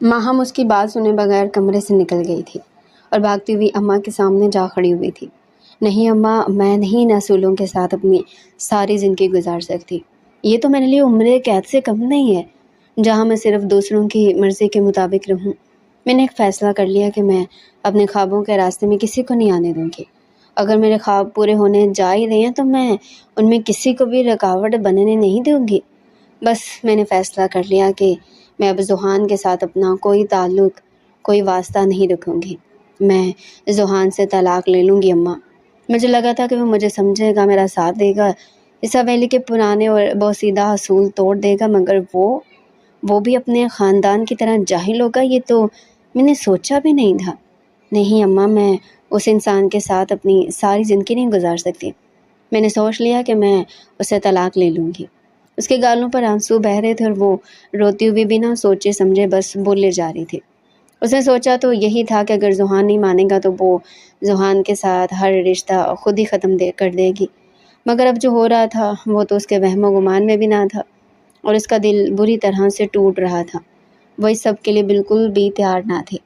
ماہم اس کی بات سنے بغیر کمرے سے نکل گئی تھی اور بھاگتی ہوئی اماں کے سامنے جا کھڑی ہوئی تھی۔ نہیں اماں، میں نہیں ان اصولوں کے ساتھ اپنی ساری زندگی گزار سکتی۔ یہ تو میرے لیے عمر قید سے کم نہیں ہے جہاں میں صرف دوسروں کی مرضی کے مطابق رہوں۔ میں نے ایک فیصلہ کر لیا کہ میں اپنے خوابوں کے راستے میں کسی کو نہیں آنے دوں گی۔ اگر میرے خواب پورے ہونے جا ہی رہے ہیں تو میں ان میں کسی کو بھی رکاوٹ بننے نہیں دوں گی۔ بس میں نے فیصلہ کر لیا کہ میں اب ذوحان کے ساتھ اپنا کوئی تعلق، کوئی واسطہ نہیں رکھوں گی۔ میں ذوحان سے طلاق لے لوں گی اماں۔ مجھے لگا تھا کہ وہ مجھے سمجھے گا، میرا ساتھ دے گا، اس حویلی کے پرانے اور بوسیدہ اصول توڑ دے گا، مگر وہ بھی اپنے خاندان کی طرح جاہل ہوگا۔ یہ تو میں نے سوچا بھی نہیں تھا۔ نہیں اماں، میں اس انسان کے ساتھ اپنی ساری زندگی نہیں گزار سکتی۔ میں نے سوچ لیا کہ میں اسے طلاق لے لوں گی۔ اس کے گالوں پر آنسو بہہ رہے تھے اور وہ روتی ہوئی بنا سوچے سمجھے بس بولے جا رہی تھی۔ اس نے سوچا تو یہی تھا کہ اگر ذوحان نہیں مانے گا تو وہ ذوحان کے ساتھ ہر رشتہ خود ہی ختم کر دے گی، مگر اب جو ہو رہا تھا وہ تو اس کے وہم و گمان میں بھی نہ تھا اور اس کا دل بری طرح سے ٹوٹ رہا تھا۔ وہ اس سب کے لیے بالکل بھی تیار نہ تھی۔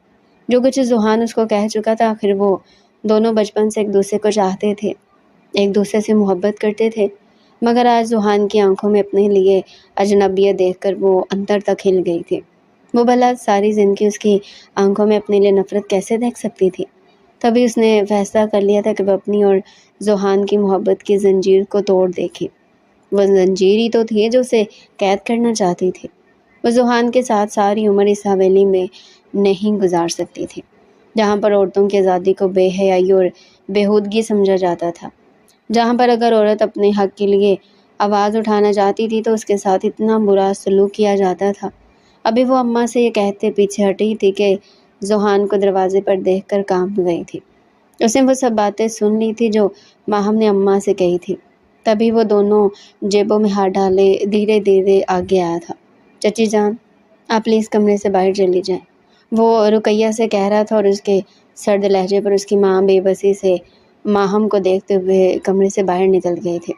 جو کچھ ذوحان اس کو کہہ چکا تھا، آخر وہ دونوں بچپن سے ایک دوسرے کو چاہتے تھے، ایک دوسرے سے محبت کرتے تھے، مگر آج ذوحان کی آنکھوں میں اپنے لیے اجنبیت دیکھ کر وہ اندر تک ہل گئی تھی۔ وہ بھلا ساری زندگی اس کی آنکھوں میں اپنے لیے نفرت کیسے دیکھ سکتی تھی؟ تبھی اس نے فیصلہ کر لیا تھا کہ وہ اپنی اور ذوحان کی محبت کی زنجیر کو توڑ دیکھے۔ وہ زنجیر ہی تو تھی جو اسے قید کرنا چاہتی تھی۔ وہ ذوحان کے ساتھ ساری عمر اس حویلی میں نہیں گزار سکتی تھی جہاں پر عورتوں کی آزادی کو بے حیائی اور بےہودگی سمجھا جاتا تھا، جہاں پر اگر عورت اپنے حق کے لیے آواز اٹھانا چاہتی تھی تو اس کے ساتھ اتنا برا سلوک کیا جاتا تھا۔ ابھی وہ اماں سے یہ کہتے پیچھے ہٹی تھی کہ ذوحان کو دروازے پر دیکھ کر کانپ گئی تھی۔ اس نے وہ سب باتیں سن لی تھی جو ماہم نے اماں سے کہی تھی۔ تبھی وہ دونوں جیبوں میں ہاتھ ڈالے دھیرے دھیرے آگے آیا تھا۔ چچی جان، آپ پلیز کمرے سے باہر چلی جائیں، وہ رقیہ سے کہہ رہا تھا اور اس کے سرد لہجے پر اس کی ماں بے بسی سے ماہم کو دیکھتے ہوئے کمرے سے باہر نکل گئی تھی۔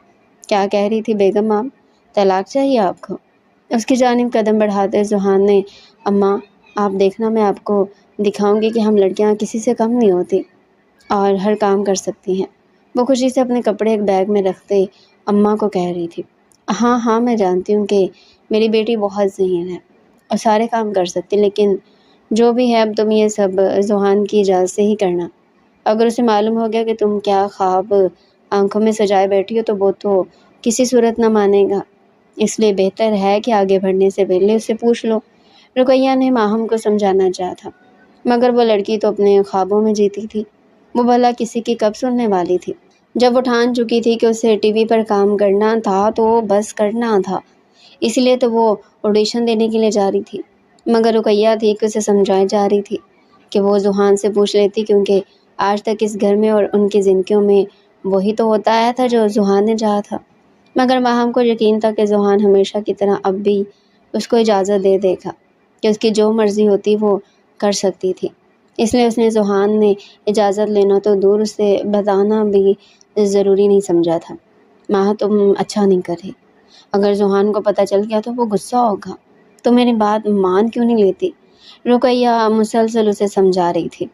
کیا کہہ رہی تھی بیگم آپ؟ طلاق چاہیے آپ کو؟ اس کی جانب قدم بڑھاتے ذوحان نے، اماں آپ دیکھنا، میں آپ کو دکھاؤں گی کہ ہم لڑکیاں کسی سے کم نہیں ہوتی اور ہر کام کر سکتی ہیں۔ وہ خوشی سے اپنے کپڑے ایک بیگ میں رکھتے اماں کو کہہ رہی تھی، ہاں ہاں میں جانتی ہوں کہ میری بیٹی بہت ذہین ہے اور سارے کام کر سکتی، لیکن جو بھی ہے اب تم یہ سب ذوحان کی اجازت سے ہی کرنا۔ اگر اسے معلوم ہو گیا کہ تم کیا خواب آنکھوں میں سجائے بیٹھی ہو تو وہ تو کسی صورت نہ مانے گا، اس لیے بہتر ہے کہ آگے بڑھنے سے پہلے اسے پوچھ لو۔ رقیہ نے ماہم کو سمجھانا چاہا تھا، مگر وہ لڑکی تو اپنے خوابوں میں جیتی تھی، وہ بھلا کسی کی کب سننے والی تھی؟ جب وہ ٹھان چکی تھی کہ اسے ٹی وی پر کام کرنا تھا تو بس کرنا تھا، اس لیے تو وہ آڈیشن دینے کے لیے جا رہی تھی، مگر رقیہ تھی کہ اسے سمجھائی جا رہی تھی کہ وہ ذوحان سے پوچھ لیتی، کیونکہ آج تک اس گھر میں اور ان کی زندگیوں میں وہی تو ہوتا آیا تھا جو ذوحان نے چاہا تھا۔ مگر ماہم کو یقین تھا کہ ذوحان ہمیشہ کی طرح اب بھی اس کو اجازت دے دے گا کہ اس کی جو مرضی ہوتی وہ کر سکتی تھی، اس لیے اس نے ذوحان نے اجازت لینا تو دور اسے بتانا بھی ضروری نہیں سمجھا تھا۔ ماں تم اچھا نہیں کر رہی، اگر ذوحان کو پتہ چل گیا تو وہ غصہ ہوگا، تو میری بات مان کیوں نہیں لیتی؟ رقیہ مسلسل اسے سمجھا رہی تھی،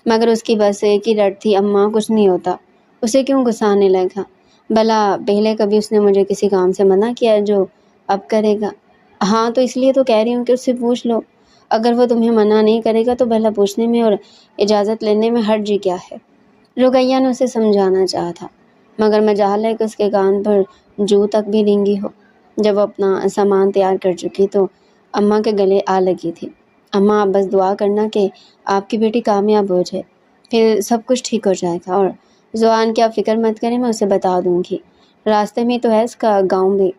مگر اس کی بس ایک ہی رٹ تھی، اماں کچھ نہیں ہوتا، اسے کیوں غصہ آنے لگا؟ بھلا پہلے کبھی اس نے مجھے کسی کام سے منع کیا جو اب کرے گا؟ ہاں تو اس لیے تو کہہ رہی ہوں کہ اس سے پوچھ لو، اگر وہ تمہیں منع نہیں کرے گا تو بھلا پوچھنے میں اور اجازت لینے میں حرج کیا ہے؟ رقیہ نے اسے سمجھانا چاہا تھا، مگر مجال ہے کہ اس کے کان پر جو تک بھی رینگی ہو۔ جب وہ اپنا سامان تیار کر چکی تو اماں کے گلے آ لگی تھی، اماں آپ بس دعا کرنا کہ آپ کی بیٹی کامیاب ہو جائے، پھر سب کچھ ٹھیک ہو جائے گا، اور ذوحان کی آپ فکر مت کریں، میں اسے بتا دوں گی، راستے میں تو ہے اس کا گاؤں بھی۔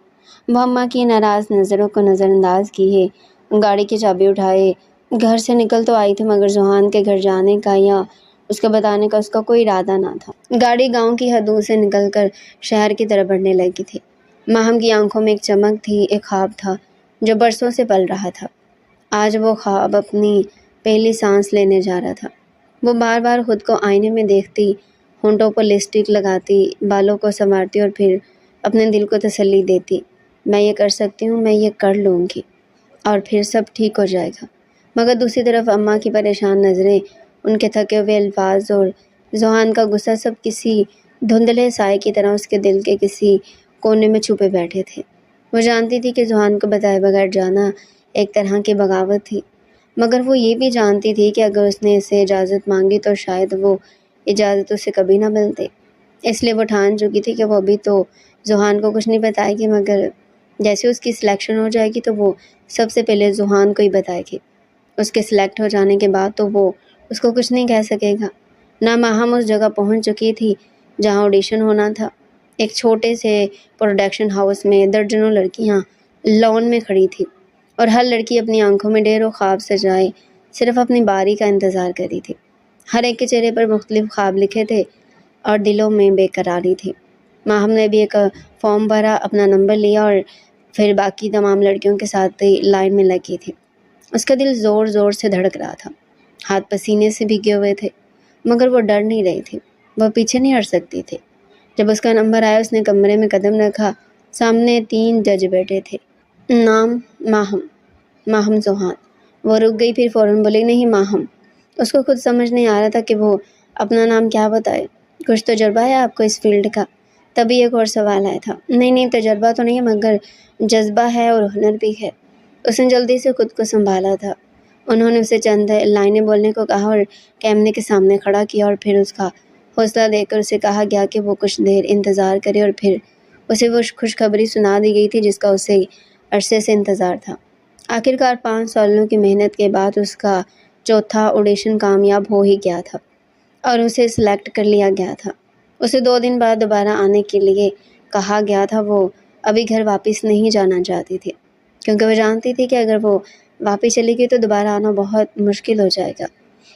وہ اماں کی ناراض نظروں کو نظر انداز کیے گاڑی کی چابی اٹھائے گھر سے نکل تو آئی تھی، مگر ذوحان کے گھر جانے کا یا اس کے بتانے کا اس کا کوئی ارادہ نہ تھا۔ گاڑی گاؤں کی حدود سے نکل کر شہر کی طرف بڑھنے لگی تھی۔ ماہم کی آنکھوں میں ایک چمک تھی، ایک خواب تھا جو برسوں سے پل رہا تھا۔ آج وہ خواب اپنی پہلی سانس لینے جا رہا تھا۔ وہ بار بار خود کو آئینے میں دیکھتی، ہونٹوں پر لپسٹک لگاتی، بالوں کو سنوارتی اور پھر اپنے دل کو تسلی دیتی، میں یہ کر سکتی ہوں، میں یہ کر لوں گی اور پھر سب ٹھیک ہو جائے گا۔ مگر دوسری طرف اماں کی پریشان نظریں، ان کے تھکے ہوئے الفاظ اور ذوحان کا غصہ سب کسی دھندلے سائے کی طرح اس کے دل کے کسی کونے میں چھپے بیٹھے تھے۔ وہ جانتی تھی کہ ذوحان کو بتائے بغیر جانا ایک طرح کی بغاوت تھی، مگر وہ یہ بھی جانتی تھی کہ اگر اس نے اسے اجازت مانگی تو شاید وہ اجازت اسے کبھی نہ ملتی۔ اس لیے وہ ٹھان چکی تھی کہ وہ ابھی تو ذوحان کو کچھ نہیں بتائے گی، مگر جیسے اس کی سلیکشن ہو جائے گی تو وہ سب سے پہلے ذوحان کو ہی بتائے گی۔ اس کے سلیکٹ ہو جانے کے بعد تو وہ اس کو کچھ نہیں کہہ سکے گا۔ نہ ماہم اس جگہ پہنچ چکی تھی جہاں آڈیشن ہونا تھا۔ ایک چھوٹے سے پروڈکشن ہاؤس میں درجنوں لڑکیاں لان میں کھڑی تھی اور ہر لڑکی اپنی آنکھوں میں ڈھیروں خواب سجائے صرف اپنی باری کا انتظار کری تھی۔ ہر ایک کے چہرے پر مختلف خواب لکھے تھے اور دلوں میں بے قراری تھی۔ ماہم نے بھی ایک فارم بھرا، اپنا نمبر لیا اور پھر باقی تمام لڑکیوں کے ساتھ لائن میں لگی تھی۔ اس کا دل زور زور سے دھڑک رہا تھا، ہاتھ پسینے سے بھیگے ہوئے تھے، مگر وہ ڈر نہیں رہی تھی، وہ پیچھے نہیں ہٹ سکتی تھی۔ جب اس کا نمبر آیا اس نے کمرے میں قدم رکھا۔ سامنے 3 جج بیٹھے تھے۔ نام ماہم ذوحان۔ وہ رک گئی، پھر فوراً بولی، نہیں ماہم۔ اس کو خود سمجھ نہیں آ رہا تھا کہ وہ اپنا نام کیا بتائے۔ کچھ تجربہ ہے آپ کو اس فیلڈ کا؟ تبھی ایک اور سوال آیا تھا۔ نہیں تجربہ تو نہیں ہے، مگر جذبہ ہے اور ہنر بھی ہے۔ اس نے جلدی سے خود کو سنبھالا تھا۔ انہوں نے اسے چند لائنیں بولنے کو کہا اور کیمرے کے سامنے کھڑا کیا، اور پھر اس کا حوصلہ دے کر اسے کہا گیا کہ وہ کچھ دیر انتظار کرے، اور پھر اسے وہ خوشخبری سنا دی گئی تھی جس کا اسے عرصے سے انتظار تھا۔ آخرکار 5 سالوں کی محنت کے بعد اس کا چوتھا آڈیشن کامیاب ہو ہی گیا تھا اور اسے سلیکٹ کر لیا گیا تھا۔ اسے 2 دن بعد دوبارہ آنے کے لیے کہا گیا تھا۔ وہ ابھی گھر واپس نہیں جانا چاہتی تھی کیونکہ وہ جانتی تھی کہ اگر وہ واپس چلی گئی تو دوبارہ آنا بہت مشکل ہو جائے گا۔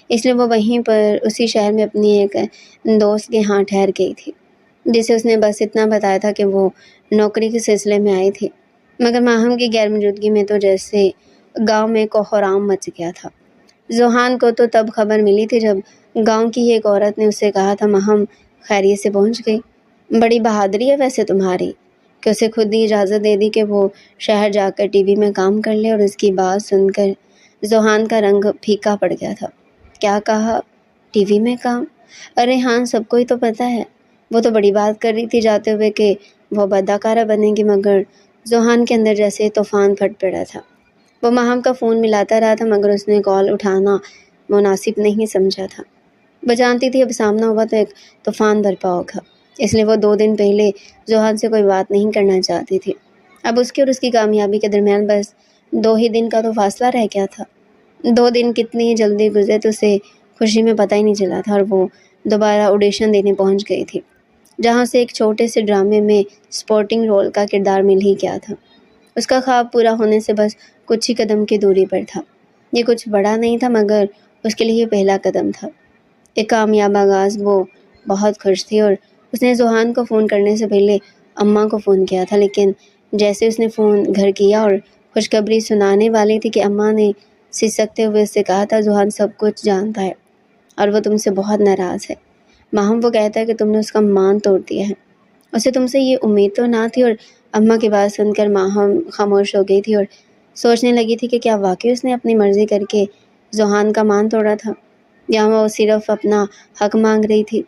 اس لیے وہ وہیں پر اسی شہر میں اپنی ایک دوست کے ہاں ٹھہر گئی تھی، جسے اس نے بس اتنا بتایا تھا کہ وہ نوکری کے سلسلے میں آئی تھی۔ مگر ماہم کی غیر موجودگی میں تو جیسے گاؤں میں کوہرام مچ گیا تھا۔ ذوحان کو تو تب خبر ملی تھی جب گاؤں کی ایک عورت نے اسے کہا تھا ماہم خیریت سے پہنچ گئی۔ بڑی بہادری ہے ویسے تمہاری کہ اسے خود ہی اجازت دے دی کہ وہ شہر جا کر ٹی وی میں کام کر لے۔ اور اس کی بات سن کر ذوحان کا رنگ پھیکا پڑ گیا تھا۔ کیا کہا؟ ٹی وی میں کام؟ ارے ہاں، سب کو ہی تو پتہ ہے۔ وہ تو بڑی بات کر رہی تھی جاتے ہوئے کہ وہ اداکارہ بنے گی، مگر ذوحان کے اندر جیسے طوفان پھٹ پڑا تھا۔ وہ ماہم کا فون ملاتا رہا تھا مگر اس نے کال اٹھانا مناسب نہیں سمجھا تھا۔ وہ جانتی تھی اب سامنا ہوا تو ایک طوفان برپا ہوگا، اس لیے وہ 2 دن پہلے ذوحان سے کوئی بات نہیں کرنا چاہتی تھی۔ اب اس کی اور اس کی کامیابی کے درمیان بس 2 ہی دن کا تو فاصلہ رہ گیا تھا۔ 2 دن کتنی جلدی گزرے تو اسے خوشی میں پتہ ہی نہیں چلا تھا، اور وہ دوبارہ آڈیشن دینے پہنچ گئی تھی جہاں سے ایک چھوٹے سے ڈرامے میں سپورٹنگ رول کا کردار مل ہی گیا تھا۔ اس کا خواب پورا ہونے سے بس کچھ ہی قدم کی دوری پر تھا۔ یہ کچھ بڑا نہیں تھا مگر اس کے لیے پہلا قدم تھا، ایک کامیاب آغاز۔ وہ بہت خوش تھی اور اس نے ذوحان کو فون کرنے سے پہلے اماں کو فون کیا تھا، لیکن جیسے اس نے فون گھر کیا اور خوشخبری سنانے والی تھی کہ اماں نے سسکتے ہوئے اس سے کہا تھا ذوحان سب کچھ جانتا ہے اور وہ تم سے بہت ناراض ہے۔ ماہم، وہ کہتا ہے کہ تم نے اس کا مان توڑ دیا ہے، اسے تم سے یہ امید تو نہ تھی۔ اور اماں کی بات سن کر ماہم خاموش ہو گئی تھی اور سوچنے لگی تھی کہ کیا واقعی اس نے اپنی مرضی کر کے ذوحان کا مان توڑا تھا یا وہ صرف اپنا حق مانگ رہی تھی۔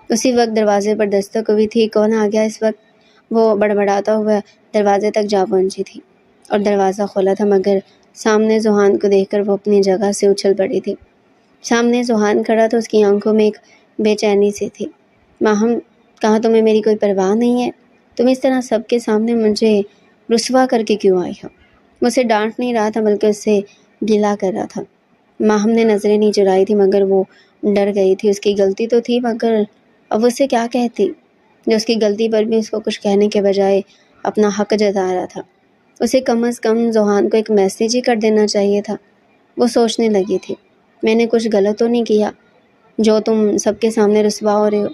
اسی وقت دروازے پر دستک ہوئی تھی۔ کون آ گیا اس وقت؟ وہ بڑبڑاتا ہوا دروازے تک جا پہنچی تھی اور دروازہ کھولا تھا، مگر سامنے ذوحان کو دیکھ کر وہ اپنی جگہ سے اچھل پڑی تھی۔ سامنے ذوحان کھڑا تو اس کی آنکھوں میں ایک بے چینی سی تھی۔ ماہم، کہاں تمہیں میری کوئی پرواہ نہیں ہے؟ تم اس طرح سب کے سامنے مجھے رسوا کر کے کیوں آئی ہو؟ وہ اسے ڈانٹ نہیں رہا تھا بلکہ اس سے گلہ کر رہا تھا۔ ماہم نے نظریں نہیں چرائی تھی مگر وہ ڈر گئی تھی۔ اس کی غلطی تو تھی مگر اب اسے کیا کہتی جو اس کی غلطی پر بھی اس کو کچھ کہنے کے بجائے اپنا حق جتا رہا تھا۔ اسے کم از کم ذوحان کو ایک میسیج ہی کر دینا چاہیے تھا۔ وہ سوچنے لگی تھی، میں نے کچھ غلط تو نہیں کیا جو تم سب کے سامنے رسوا ہو رہے ہو؟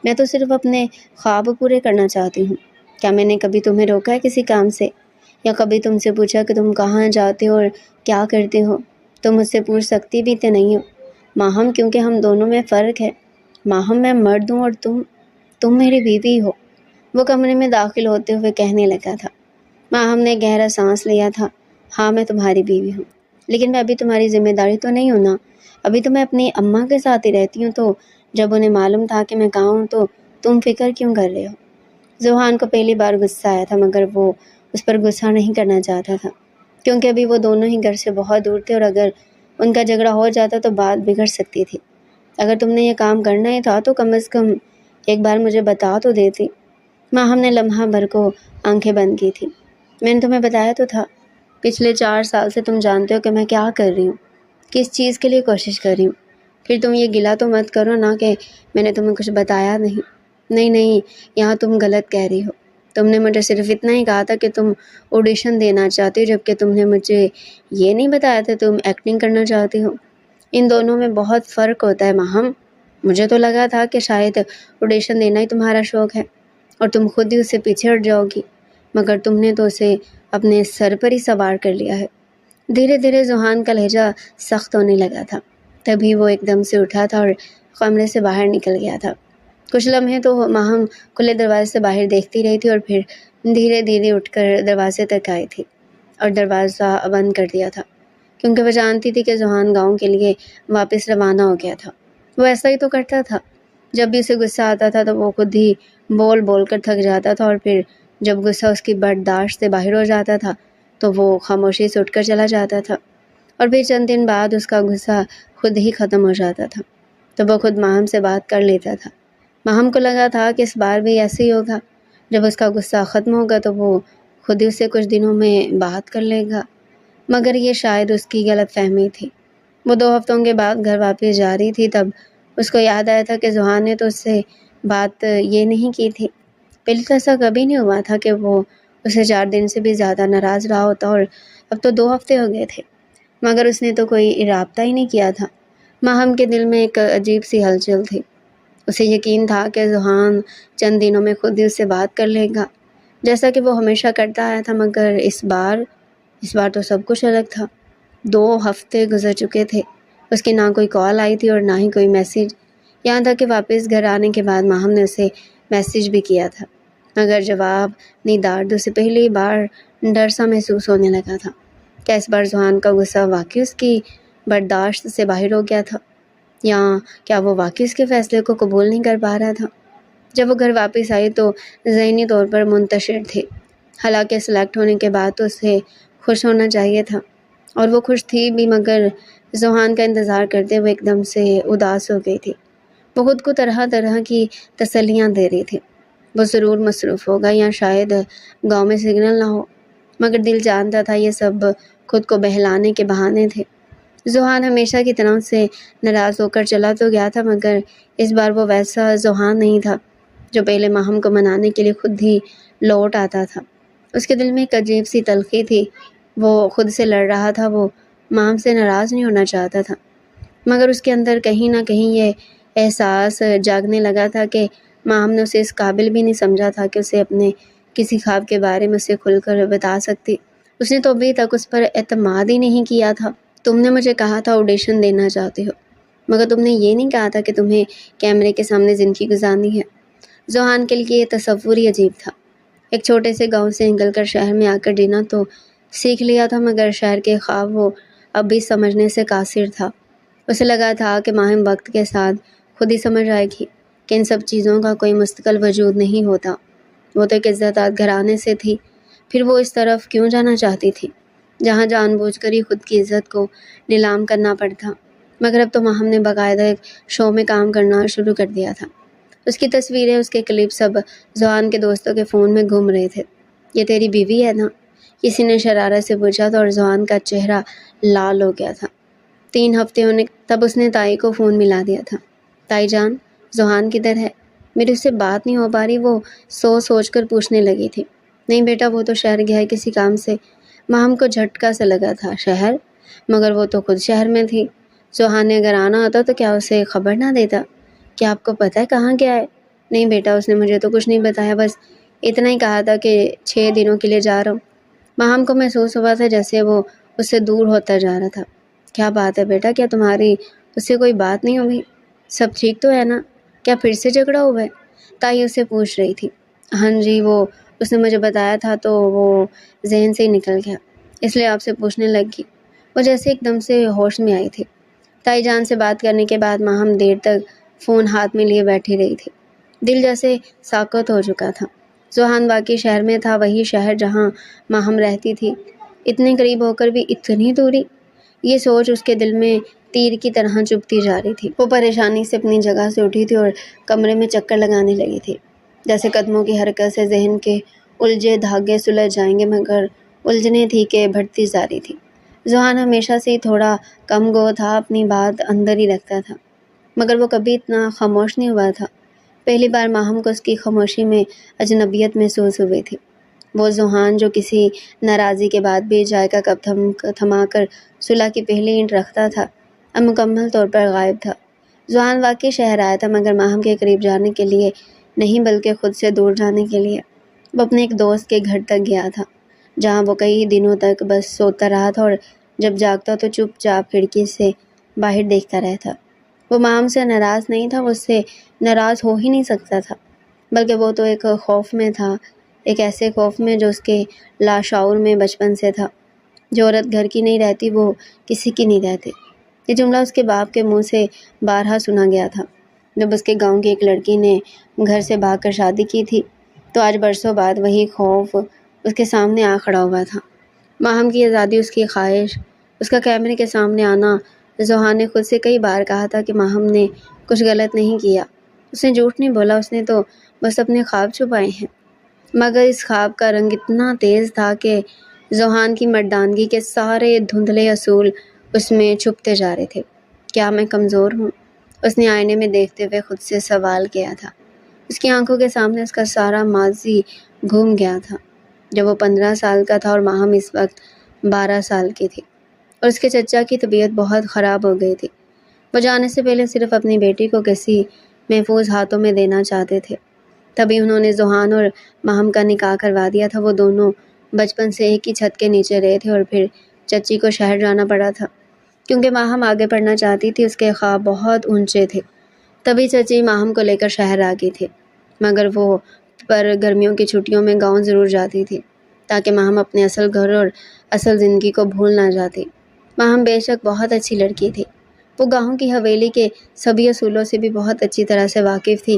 میں تو صرف اپنے خواب پورے کرنا چاہتی ہوں۔ کیا میں نے کبھی تمہیں روکا ہے کسی کام سے یا کبھی تم سے پوچھا کہ تم کہاں جاتے ہو اور کیا کرتے ہو؟ تم مجھ سے پوچھ سکتی بھی تو نہیں ہو ماہم، کیونکہ ہم دونوں میں فرق ہے۔ ماہم، میں مرد ہوں اور تم میری بیوی ہو، وہ کمرے میں داخل ہوتے ہوئے کہنے لگا تھا۔ ماہم نے گہرا سانس لیا تھا۔ ہاں، میں تمہاری بیوی ہوں، لیکن میں ابھی تمہاری ذمہ داری تو نہیں ہوں نا، ابھی تو میں اپنی اماں کے ساتھ ہی رہتی ہوں، تو جب انہیں معلوم تھا کہ میں کہاں ہوں تو تم فکر کیوں کر رہے ہو؟ زوہان کو پہلی بار غصہ آیا تھا، مگر وہ اس پر غصہ نہیں کرنا چاہتا تھا، کیونکہ ابھی وہ دونوں ہی گھر سے بہت دور تھے، اور اگر ان کا جھگڑا ہو جاتا تو بات بگڑ سکتی تھی۔ اگر تم نے یہ کام کرنا ہی تھا تو کم از کم ایک بار مجھے بتا تو دیتی۔ ہم نے لمحہ بھر کو آنکھیں بند کی تھی۔ میں نے تمہیں بتایا تو تھا، پچھلے 4 سال سے تم جانتے ہو کہ میں کیا کر رہی ہوں، کس چیز کے لیے کوشش کر رہی ہوں۔ پھر تم یہ گلہ تو مت کرو نا کہ میں نے تمہیں کچھ بتایا نہیں۔ نہیں، یہاں تم غلط کہہ رہی ہو۔ تم نے مجھے صرف اتنا ہی کہا تھا کہ تم آڈیشن دینا چاہتی ہو، جبکہ تم نے مجھے یہ نہیں بتایا تھا تم ایکٹنگ کرنا چاہتی ہو۔ ان دونوں میں بہت فرق ہوتا ہے ماہم۔ مجھے تو لگا تھا کہ شاید آڈیشن دینا ہی تمہارا شوق ہے اور تم خود ہی اس سے پیچھے ہٹ جاؤ گی، مگر تم نے تو اسے اپنے سر پر ہی سوار کر لیا ہے۔ دھیرے دھیرے زوہان کا لہجہ سخت ہونے لگا تھا، تبھی وہ ایک دم سے اٹھا تھا اور کمرے سے باہر نکل گیا تھا۔ کچھ لمحے تو ماہم کھلے دروازے سے باہر دیکھتی رہی تھی اور پھر دھیرے دھیرے اٹھ کر دروازے تک آئی تھی اور دروازہ بند کر دیا تھا، کیونکہ وہ جانتی تھی کہ زوہان گاؤں کے لیے واپس روانہ ہو گیا تھا۔ وہ ایسا ہی تو کرتا تھا، جب بھی اسے غصہ آتا تھا تو وہ خود ہی بول بول کر تھک جاتا تھا، اور پھر جب غصہ اس کی برداشت سے باہر ہو جاتا تھا تو وہ خاموشی سے اٹھ کر چلا جاتا تھا، اور پھر چند دن بعد اس کا غصہ خود ہی ختم ہو جاتا تھا تو وہ خود ماہم سے بات کر لیتا تھا۔ ماہم کو لگا تھا کہ اس بار بھی ایسے ہی ہوگا، جب اس کا غصہ ختم ہوگا تو وہ خود ہی اس سے کچھ دنوں میں بات کر لے گا، مگر یہ شاید اس کی غلط فہمی تھی۔ وہ 2 ہفتوں کے بعد گھر واپس جا رہی تھی، تب اس کو یاد آیا تھا کہ زوہان نے تو اس سے بات یہ نہیں کی تھی۔ پہلے تو ایسا کبھی نہیں ہوا تھا کہ وہ اسے 4 دن سے بھی زیادہ ناراض رہا ہوتا، اور اب تو 2 ہفتے ہو گئے تھے، مگر اس نے تو کوئی رابطہ ہی نہیں کیا تھا۔ ماہم کے دل میں ایک عجیب سی ہلچل تھی۔ اسے یقین تھا کہ زوہان چند دنوں میں خود ہی اس سے بات کر لے گا، جیسا کہ وہ ہمیشہ کرتا آیا تھا، مگر اس بار تو سب کچھ الگ تھا۔ 2 ہفتے گزر چکے تھے، اس کی نہ کوئی کال آئی تھی اور نہ ہی کوئی میسیج، یہاں تک کہ واپس گھر آنے کے بعد ماہم نے اسے میسیج بھی کیا تھا، مگر جواب نہیں۔ درد اسے پہلی بار ڈر سا محسوس ہونے لگا تھا کہ اس بار زوہان کا غصہ واقعی اس کی برداشت سے باہر ہو گیا تھا، یا کیا وہ واقعی اس کے فیصلے کو قبول نہیں کر پا رہا تھا۔ جب وہ گھر واپس آئی تو ذہنی طور پر منتشر تھی، حالانکہ سلیکٹ ہونے کے بعد تو اسے خوش ہونا چاہیے تھا، اور وہ خوش تھی بھی، مگر زوہان کا انتظار کرتے ہوئے ایک دم سے اداس ہو گئی تھی۔ وہ خود کو طرح طرح کی تسلیاں دے رہی تھی، وہ ضرور مصروف ہوگا یا شاید گاؤں میں سگنل نہ ہو، مگر دل جانتا تھا یہ سب خود کو بہلانے کے بہانے تھے۔ زوہان ہمیشہ کی طرح سے ناراض ہو کر چلا تو گیا تھا، مگر اس بار وہ ویسا زوہان نہیں تھا جو پہلے ماہم کو منانے کے لیے خود ہی لوٹ آتا تھا۔ اس کے دل میں ایک عجیب سی تلخی تھی، وہ خود سے لڑ رہا تھا، وہ ماہم سے ناراض نہیں ہونا چاہتا تھا، مگر اس کے اندر کہیں نہ کہیں یہ احساس جاگنے لگا تھا کہ ماہم نے اسے اس قابل بھی نہیں سمجھا تھا کہ اسے اپنے کسی خواب کے بارے میں اسے کھل کر بتا سکتی۔ اس نے تو ابھی تک اس پر اعتماد ہی نہیں کیا تھا۔ تم نے مجھے کہا تھا آڈیشن دینا چاہتی ہو، مگر تم نے یہ نہیں کہا تھا کہ تمہیں کیمرے کے سامنے زندگی گزارنی ہے۔ زوہان کے لیے یہ تصور ہی عجیب تھا۔ ایک چھوٹے سے گاؤں سے نکل کر شہر میں آ کر جینا تو سیکھ لیا تھا، مگر شہر کے خواب وہ اب بھی سمجھنے سے قاصر تھا۔ اسے لگا تھا کہ ماہم وقت کے ساتھ خود ہی سمجھ آئے گی کہ ان سب چیزوں کا کوئی مستقل وجود نہیں ہوتا۔ وہ تو ایک عزت دار گھرانے سے تھی، پھر وہ اس طرف کیوں جانا چاہتی تھی جہاں جان بوجھ کر ہی خود کی عزت کو نیلام کرنا پڑتا۔ مگر اب تو ماہم نے باقاعدہ ایک شو میں کام کرنا شروع کر دیا تھا۔ اس کی تصویریں، اس کے کلپ سب زوہان کے دوستوں کے فون میں گھوم رہے تھے۔ یہ تیری بیوی ہے نا؟ کسی نے شرارت سے پوچھا تھا، اور زوہان کا چہرہ لال ہو گیا تھا۔ 3 ہفتے ہونے تب اس نے تائی کو فون ملا دیا تھا۔ تائی جان، زوہان کدھر ہے؟ میری اس سے بات نہیں ہو پا رہی، وہ سوچ کر پوچھنے لگی تھی۔ نہیں بیٹا، وہ تو شہر گیا ہے کسی کام سے۔ ماہم کو جھٹکا سے لگا تھا۔ شہر؟ مگر وہ تو خود شہر میں تھی۔ زوہان نے اگر آنا ہوتا تو کیا اسے خبر نہ دیتا؟ کیا آپ کو پتہ ہے کہاں گیا ہے؟ نہیں بیٹا، اس نے مجھے تو کچھ نہیں بتایا، بس اتنا ہی کہا تھا کہ 6 دنوں کے لیے جا رہا ہوں۔ ماہم کو محسوس ہوا تھا جیسے وہ اس سے دور ہوتا جا رہا تھا۔ کیا بات ہے بیٹا، کیا تمہاری اس سے کوئی بات نہیں ہوئی؟ سب ٹھیک تو ہے نا؟ کیا پھر سے جھگڑا ہوا ہے؟ تائی اس سے پوچھ رہی تھی۔ ہاں جی، وہ اس نے مجھے بتایا تھا تو وہ ذہن سے ہی نکل گیا، اس لیے آپ سے پوچھنے لگی۔ وہ جیسے ایک دم سے ہوش میں آئی تھی۔ تائی جان سے بات کرنے کے بعد ماہم دیر تک فون ہاتھ میں لیے بیٹھی رہی تھی۔ دل جیسے ساکت ہو چکا تھا۔ زوہان واقعی شہر میں تھا، وہی شہر جہاں ماہم رہتی تھی، اتنے قریب ہو کر بھی اتنی دوری۔ یہ سوچ اس کے دل میں تیر کی طرح چبھتی جا رہی تھی۔ وہ پریشانی سے اپنی جگہ سے اٹھی تھی اور کمرے میں چکر لگانے لگی تھی، جیسے قدموں کی حرکت سے ذہن کے الجھے دھاگے سلجھ جائیں گے، مگر الجھنے تھی کہ بڑھتی جا رہی تھی۔ زوہان ہمیشہ سے ہی تھوڑا کم گو تھا، اپنی بات اندر ہی رکھتا تھا، مگر وہ کبھی اتنا خاموش نہیں ہوا تھا۔ پہلی بار ماہم کو اس کی خاموشی میں اجنبیت محسوس ہوئی تھی۔ وہ زوہان جو کسی ناراضی کے بعد بھی چائے کا کپ تھما کر صلح کی پہلی اینٹ رکھتا تھا، اب مکمل طور پر غائب تھا۔ زوہان واقعی شہر آیا تھا، مگر ماہم کے قریب جانے کے لیے نہیں، بلکہ خود سے دور جانے کے لیے۔ وہ اپنے ایک دوست کے گھر تک گیا تھا، جہاں وہ کئی دنوں تک بس سوتا رہا تھا اور جب جاگتا تو چپ چاپ کھڑکی سے باہر دیکھتا رہتا۔ وہ ماہم سے ناراض نہیں تھا، وہ اس سے ناراض ہو ہی نہیں سکتا تھا، بلکہ وہ تو ایک خوف میں تھا، ایک ایسے خوف میں جو اس کے لاشعور میں بچپن سے تھا۔ جو عورت گھر کی نہیں رہتی وہ کسی کی نہیں رہتی۔ یہ جملہ اس کے باپ کے منہ سے بارہا سنا گیا تھا۔ جب اس کے گاؤں کی ایک لڑکی نے گھر سے بھاگ کر شادی کی تھی، تو آج برسوں بعد وہی خوف اس کے سامنے آ کھڑا ہوا تھا۔ ماہم کی آزادی، اس کی خواہش، اس کا کیمرے کے سامنے آنا۔ زوہان نے خود سے کئی بار کہا تھا کہ ماہم نے کچھ غلط نہیں کیا، اس نے جھوٹ نہیں بولا، اس نے تو بس اپنے خواب چھپائے ہیں۔ مگر اس خواب کا رنگ اتنا تیز تھا کہ زوہان کی مردانگی کے سارے دھندلے اصول اس میں چھپتے جا رہے تھے۔ کیا میں کمزور ہوں؟ اس نے آئینے میں دیکھتے ہوئے خود سے سوال کیا تھا۔ اس کی آنکھوں کے سامنے اس کا سارا ماضی گھوم گیا تھا، جب وہ 15 سال کا تھا اور ماہم اس وقت 12 سال کی تھی، اور اس کے چچا کی طبیعت بہت خراب ہو گئی تھی۔ وہ جانے سے پہلے صرف اپنی بیٹی کو کسی محفوظ ہاتھوں میں دینا چاہتے تھے، تبھی انہوں نے زوہان اور ماہم کا نکاح کروا دیا تھا۔ وہ دونوں بچپن سے ایک ہی چھت کے نیچے رہے تھے، اور پھر چچی کو شہر جانا پڑا تھا کیونکہ ماہم آگے پڑھنا چاہتی تھی، اس کے خواب بہت اونچے تھے۔ تبھی چچی ماہم کو لے کر شہر آ گئی تھی، مگر وہ پر گرمیوں کی چھٹیوں میں گاؤں ضرور جاتی تھی تاکہ ماہم اپنے اصل گھر اور اصل زندگی کو بھول نہ جاتی۔ ماہم بے شک بہت اچھی لڑکی تھی، وہ گاؤں کی حویلی کے سبھی اصولوں سے بھی بہت اچھی طرح سے واقف تھی۔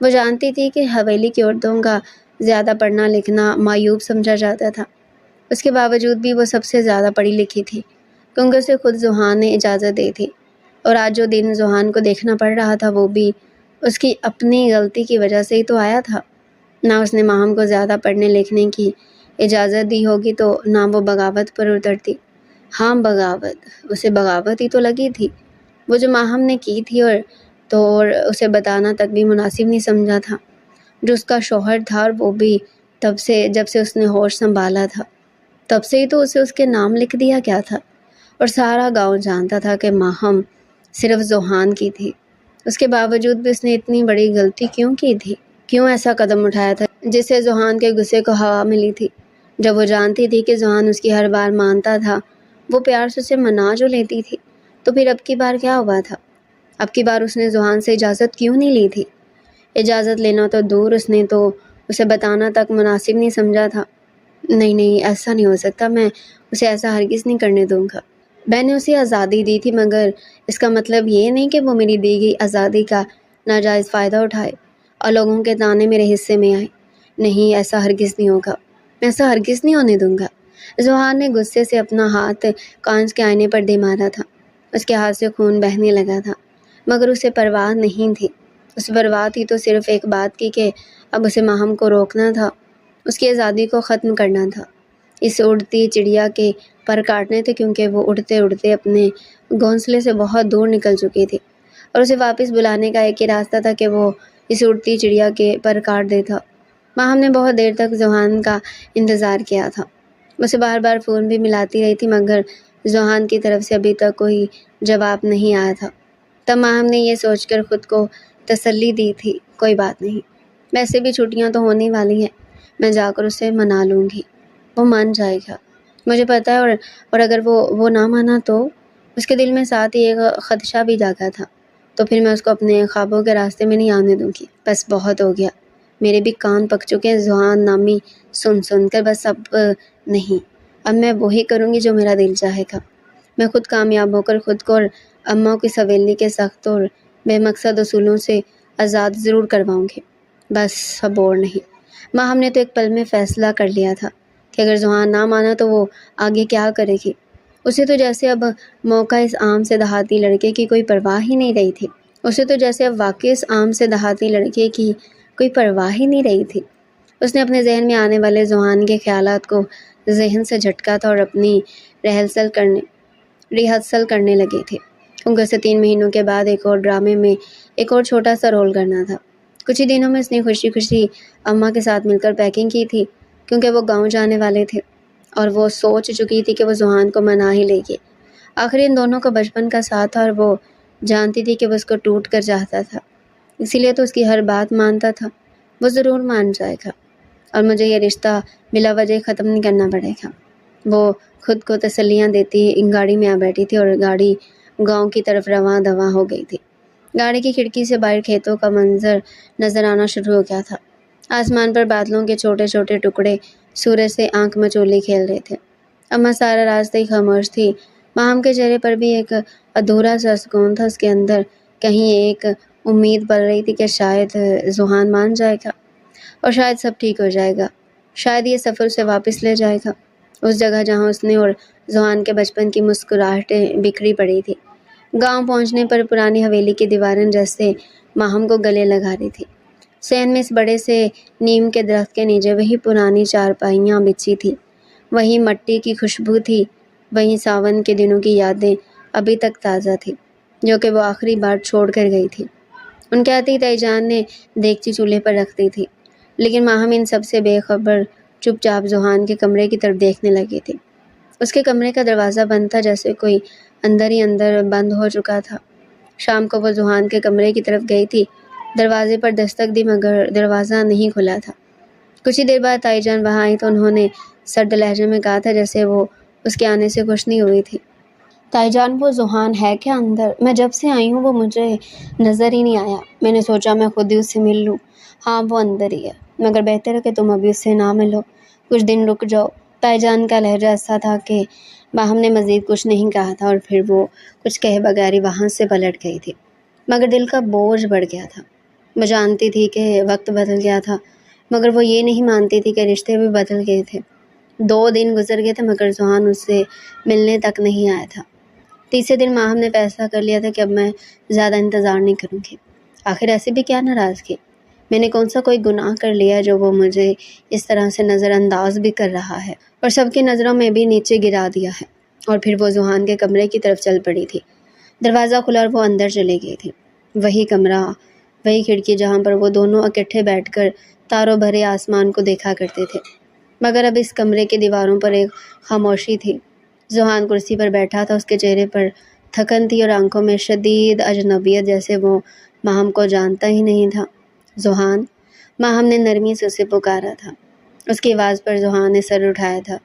وہ جانتی تھی کہ حویلی کی عورتوں کا زیادہ پڑھنا لکھنا معیوب سمجھا جاتا تھا، اس کے باوجود بھی وہ سب سے زیادہ پڑھی لکھی تھی، کیونکہ اسے خود زوہان نے اجازت دی تھی۔ اور آج جو دن زوہان کو دیکھنا پڑ رہا تھا، وہ بھی اس کی اپنی غلطی کی وجہ سے ہی تو آیا تھا۔ نہ اس نے ماہم کو زیادہ پڑھنے لکھنے کی اجازت دی ہوگی تو نہ وہ بغاوت پر اترتی۔ ہاں بغاوت، اسے بغاوت ہی تو لگی تھی، وہ جو ماہم نے کی تھی، اور اسے بتانا تک بھی مناسب نہیں سمجھا تھا۔ جو اس کا شوہر تھا، اور وہ بھی تب سے جب سے اس نے ہوش سنبھالا تھا، تب سے ہی تو اسے اس کے نام لکھ دیا گیا تھا، اور سارا گاؤں جانتا تھا کہ ماہم صرف زوہان کی تھی۔ اس کے باوجود بھی اس نے اتنی بڑی غلطی کیوں کی تھی؟ کیوں ایسا قدم اٹھایا تھا جس سے زوہان کے غصے کو ہوا ملی تھی؟ جب وہ جانتی تھی کہ زوہان اس کی ہر بار مانتا تھا، وہ پیار سے اسے منا جو لیتی تھی، تو پھر اب کی بار کیا ہوا تھا؟ اب کی بار اس نے زوہان سے اجازت کیوں نہیں لی تھی؟ اجازت لینا تو دور، اس نے تو اسے بتانا تک مناسب نہیں سمجھا تھا۔ نہیں، ایسا نہیں ہو سکتا، میں اسے ایسا ہرگز نہیں کرنے دوں گا۔ میں نے اسے آزادی دی تھی، مگر اس کا مطلب یہ نہیں کہ وہ میری دی گئی آزادی کا ناجائز فائدہ اٹھائے اور لوگوں کے طانے میرے حصے میں آئے۔ نہیں، ایسا ہرگز نہیں ہوگا، میں ایسا ہرگز نہیں ہونے دوں گا۔ زوہان نے غصے سے اپنا ہاتھ کانچ کے آئینے پر دے مارا تھا، اس کے ہاتھ سے خون بہنے لگا تھا، مگر اسے پرواہ نہیں تھی۔ اس پرواہ تھی تو صرف ایک بات کی کہ اب اسے ماہم کو روکنا تھا، اس کی آزادی کو ختم کرنا تھا، اس اڑتی چڑیا کے پر کاٹنے تھے، کیونکہ وہ اڑتے اڑتے اپنے گھونسلے سے بہت دور نکل چکی تھی، اور اسے واپس بلانے کا ایک ہی راستہ تھا کہ وہ اس اڑتی چڑیا کے پر کاٹ دیتا۔ ماہم نے بہت دیر تک زوہان کا انتظار کیا تھا، اسے بار بار فون بھی ملاتی رہی تھی، مگر زوہان کی طرف سے ابھی تک کوئی جواب نہیں آیا تھا۔ تب ماہم نے یہ سوچ کر خود کو تسلی دی تھی، کوئی بات نہیں، ویسے بھی چھٹیاں تو ہونے والی ہیں، میں جا کر اسے منا لوں گی، وہ مان جائے گا، مجھے پتہ ہے۔ اور اگر وہ نہ مانا تو؟ اس کے دل میں ساتھ ہی ایک خدشہ بھی جاگا تھا، تو پھر میں اس کو اپنے خوابوں کے راستے میں نہیں آنے دوں گی۔ بس بہت ہو گیا، میرے بھی کان پک چکے ہیں زوہان نامی سن کر، بس اب نہیں، اب میں وہی کروں گی جو میرا دل چاہے گا۔ میں خود کامیاب ہو کر خود کو اور اماں کی سویلی کے سخت اور بے مقصد اصولوں سے آزاد ضرور کرواؤں گی، بس اب اور نہیں۔ ماں ہم نے تو ایک پل میں فیصلہ کر لیا تھا کہ اگر زحان نہ مانا تو وہ آگے کیا کرے گی۔ اسے تو جیسے اب موقع اس عام سے دیہاتی لڑکے کی کوئی پرواہ ہی نہیں رہی تھی، اسے تو جیسے اب واقعی اس عام سے دیہاتی لڑکے کی کوئی پرواہ ہی نہیں رہی تھی۔ اس نے اپنے ذہن میں آنے والے زحان کے خیالات کو ذہن سے جھٹکا تھا اور اپنی ریہرسل کرنے لگی تھی، کیونکہ اسے 3 مہینوں کے بعد ایک اور ڈرامے میں ایک اور چھوٹا سا رول کرنا تھا۔ کچھ ہی دنوں میں اس نے خوشی خوشی اماں کے ساتھ مل کر پیکنگ کی تھی، کیونکہ وہ گاؤں جانے والے تھے اور وہ سوچ چکی تھی کہ وہ زحان کو منا ہی لے گی۔ آخر ان دونوں کا بچپن کا ساتھ تھا اور وہ جانتی تھی کہ وہ اس کو ٹوٹ کر چاہتا تھا، اسی لیے تو اس کی ہر بات مانتا تھا۔ وہ ضرور مان جائے گا اور مجھے یہ رشتہ بلا وجہ ختم نہیں کرنا پڑے گا۔ وہ خود کو تسلیاں دیتی گاڑی میں آ بیٹھی تھی اور گاڑی گاؤں کی طرف رواں دواں ہو گئی تھی۔ گاڑی کی کھڑکی سے باہر کھیتوں کا منظر نظر آنا شروع ہو گیا تھا۔ آسمان پر بادلوں کے چھوٹے چھوٹے ٹکڑے سورج سے آنکھ مچولی کھیل رہے تھے۔ اماں سارا راستہ ہی خاموش تھی۔ ماہم کے چہرے پر بھی ایک ادھورا سا سکون تھا، اس کے اندر کہیں ایک امید پل رہی تھی کہ شاید زحان مان جائے گا اور شاید سب ٹھیک ہو جائے گا، شاید یہ سفر اسے واپس لے جائے گا اس جگہ جہاں اس نے اور زحان کے بچپن کی مسکراہٹیں بکھری پڑی تھی۔ گاؤں پہنچنے پر پرانی حویلی کی دیواریں جیسے ماہم کو گلے لگا رہی تھی۔ صحن میں اس بڑے سے نیم کے درخت کے نیچے وہی پرانی چارپائیاں بچھی تھی، وہی مٹی کی خوشبو تھی، وہی ساون کے دنوں کی یادیں ابھی تک تازہ تھی جو کہ وہ آخری بار چھوڑ کر گئی تھی۔ ان کے آتے ہی تائی جان نے دیگچی چولہے پر رکھ دی تھی، لیکن ماہم ان سب سے بے خبر چپ چاپ زحان کے کمرے کی طرف دیکھنے لگی تھی۔ اس کے کمرے کا دروازہ بند تھا، جیسے کوئی اندر ہی اندر بند ہو چکا تھا۔ شام کو وہ زحان کے کمرے کی طرف گئی تھی، دروازے پر دستک دی مگر دروازہ نہیں کھلا تھا۔ کچھ ہی دیر بعد تائی جان وہاں آئی تو انہوں نے سرد لہجے میں کہا تھا جیسے وہ اس کے آنے سے خوش نہیں ہوئی تھی۔ تائی جان وہ زحان ہے کیا اندر؟ میں جب سے آئی ہوں وہ مجھے نظر ہی نہیں آیا، میں نے سوچا میں خود ہی اس سے مل لوں۔ ہاں وہ اندر ہی ہے، مگر بہتر ہے کہ تم ابھی اس سے نہ ملو، کچھ دن رک جاؤ۔ تائی جان کا لہجہ ایسا تھا کہ باہم نے مزید کچھ نہیں کہا تھا اور پھر وہ کچھ کہے بغیر ہی وہاں سے پلٹ گئی تھی، مگر دل کا بوجھ بڑھ گیا تھا۔ وہ جانتی تھی کہ وقت بدل گیا تھا، مگر وہ یہ نہیں مانتی تھی کہ رشتے بھی بدل گئے تھے۔ 2 دن گزر گئے تھے مگر زحان اس سے ملنے تک نہیں آیا تھا۔ تیسرے دن ماہم نے فیصلہ کر لیا تھا کہ اب میں زیادہ انتظار نہیں کروں گی۔ آخر ایسے بھی کیا ناراضگی، میں نے کون سا کوئی گناہ کر لیا جو وہ مجھے اس طرح سے نظر انداز بھی کر رہا ہے اور سب کی نظروں میں بھی نیچے گرا دیا ہے۔ اور پھر وہ زحان کے کمرے کی طرف چل پڑی تھی۔ دروازہ کھلا اور وہ اندر چلی گئی تھی۔ وہی کمرہ، وہی کھڑکی جہاں پر وہ دونوں اکٹھے بیٹھ کر تاروں بھرے آسمان کو دیکھا کرتے تھے، مگر اب اس کمرے کی دیواروں پر ایک خاموشی تھی۔ زحان کرسی پر بیٹھا تھا، اس کے چہرے پر تھکن تھی اور آنکھوں میں شدید اجنبیت، جیسے وہ ماہم کو جانتا ہی نہیں تھا۔ زحان، ماہم نے نرمی سے اسے پکارا تھا۔ اس کی آواز پر زحان نے سر اٹھایا تھا۔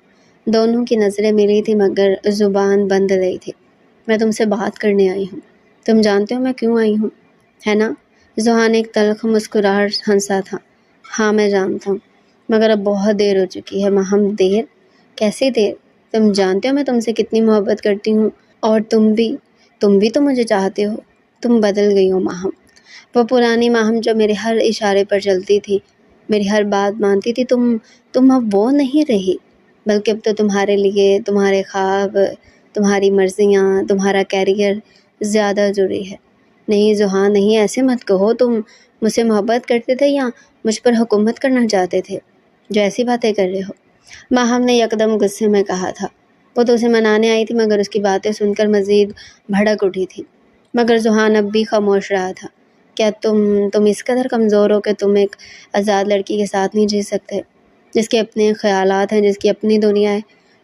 دونوں کی نظریں ملی تھی مگر زبان بند رہی تھی۔ میں تم سے بات کرنے آئی ہوں، تم جانتے ہو میں کیوں آئی ہوں، ہے نا؟ زحان ایک تلخ مسکراہٹ ہنسا تھا۔ ہاں میں جانتا ہوں، مگر اب بہت دیر ہو چکی ہے۔ ماہم دیر؟ کیسی دیر؟ تم جانتے ہو میں تم سے کتنی محبت کرتی ہوں، اور تم بھی تو مجھے چاہتے ہو۔ تم بدل گئی ہو ماہم، وہ پرانی ماہم جو میرے ہر اشارے پر چلتی تھی، میری ہر بات مانتی تھی، تم اب وہ نہیں رہی، بلکہ اب تو تمہارے لیے تمہارے خواب، تمہاری مرضیاں، تمہارا کیریئر زیادہ ضروری ہے۔ نہیں زحان نہیں، ایسے مت کہو، تم مجھ سے محبت کرتے تھے یا مجھ پر حکومت کرنا چاہتے تھے جو ایسی باتیں کر رہے ہو؟ ماہم نے یکدم غصے میں کہا تھا۔ وہ تو اسے منانے آئی تھی مگر اس کی باتیں سن کر مزید بھڑک اٹھی تھی، مگر زحان اب بھی خاموش رہا تھا۔ کیا تم اس قدر کمزور ہو کہ تم ایک آزاد لڑکی کے ساتھ نہیں جی سکتے، جس کے اپنے خیالات ہیں، جس کی اپنی دنیا ہے،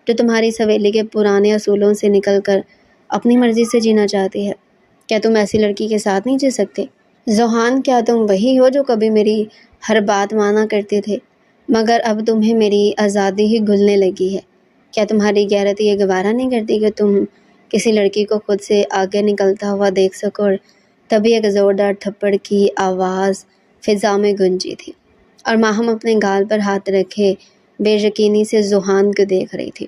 جو تمہاری سویلی کے پرانے اصولوں سے نکل کر اپنی مرضی سے جینا چاہتی ہے؟ کیا تم ایسی لڑکی کے ساتھ نہیں جی سکتے؟ زحان، کیا تم وہی ہو جو کبھی میری ہر بات مانا کرتے تھے مگر اب تمہیں میری آزادی ہی گھلنے لگی ہے؟ کیا تمہاری غیرت یہ گوارا نہیں کرتی کہ تم کسی لڑکی کو خود سے آگے نکلتا ہوا دیکھ سکو؟ اور تبھی ایک زوردار تھپڑ کی آواز فضا میں گونجی تھی اور ماہم اپنے گال پر ہاتھ رکھے بے یقینی سے زحان کو دیکھ رہی تھی۔